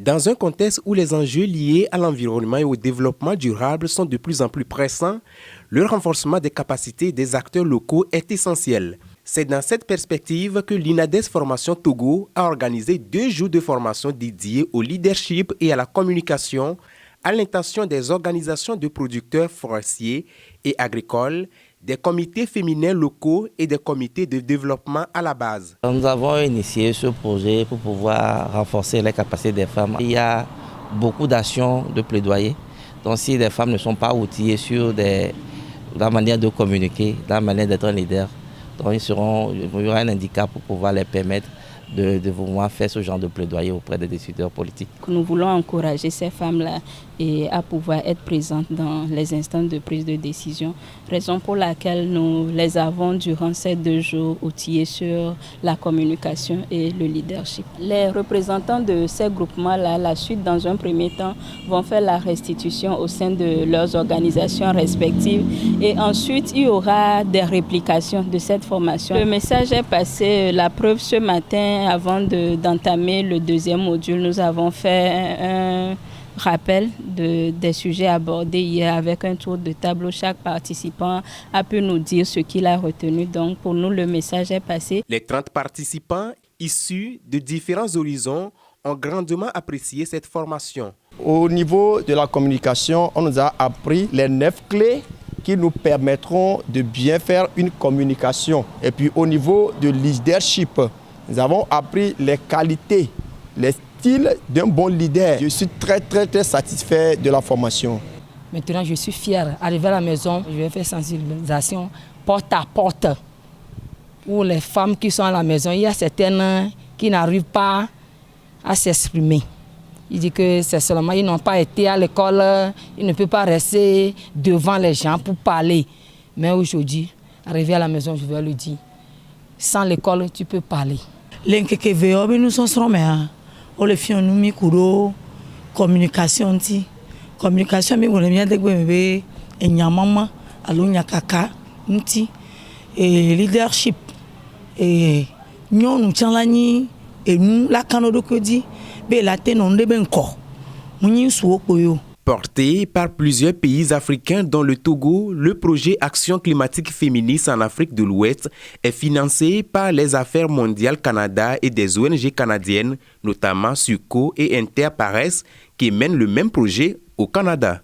Dans un contexte où les enjeux liés à l'environnement et au développement durable sont de plus en plus pressants, le renforcement des capacités des acteurs locaux est essentiel. C'est dans cette perspective que l'INADES Formation Togo a organisé 2 jours de formation dédiés au leadership et à la communication à l'intention des organisations de producteurs forestiers et agricoles, des comités féminins locaux et des comités de développement à la base. Nous avons initié ce projet pour pouvoir renforcer les capacités des femmes. Il y a beaucoup d'actions de plaidoyer. Donc si les femmes ne sont pas outillées sur la manière de communiquer, la manière d'être un leader, donc il y aura un handicap pour pouvoir les permettre de pouvoir faire ce genre de plaidoyer auprès des décideurs politiques. Nous voulons encourager ces femmes-là à pouvoir être présentes dans les instances de prise de décision, raison pour laquelle nous les avons durant ces 2 jours outillés sur la communication et le leadership. Les représentants de ces groupements-là, la suite dans un premier temps, vont faire la restitution au sein de leurs organisations respectives et ensuite il y aura des réplications de cette formation. Le message est passé, la preuve ce matin. Avant d'entamer le 2e module, nous avons fait un rappel des sujets abordés hier avec un tour de table où chaque participant a pu nous dire ce qu'il a retenu. Donc pour nous, le message est passé. Les 30 participants issus de différents horizons ont grandement apprécié cette formation. Au niveau de la communication, on nous a appris les 9 clés qui nous permettront de bien faire une communication. Et puis au niveau de leadership, nous avons appris les qualités, les styles d'un bon leader. Je suis très satisfait de la formation. Maintenant, je suis fier. Arrivé à la maison, je vais faire sensibilisation porte à porte. Où les femmes qui sont à la maison, il y a certaines qui n'arrivent pas à s'exprimer. Il dit que c'est seulement, ils n'ont pas été à l'école, ils ne peuvent pas rester devant les gens pour parler. Mais aujourd'hui, arrivé à la maison, je vais le dire. Sans l'école, tu peux parler. L'enkeke veo be nous sommes mais o le fion nous mi kuro communication ti communication mi wole mi adegbe be enyamama alo nyakaka nti et leadership et nyonu chanlani et nous la kanodo kodi be la tenon de ben ko munyi suo poyo. Porté par plusieurs pays africains dont le Togo, le projet Action climatique féministe en Afrique de l'Ouest est financé par les Affaires mondiales Canada et des ONG canadiennes, notamment SUCO et Interpares, qui mènent le même projet au Canada.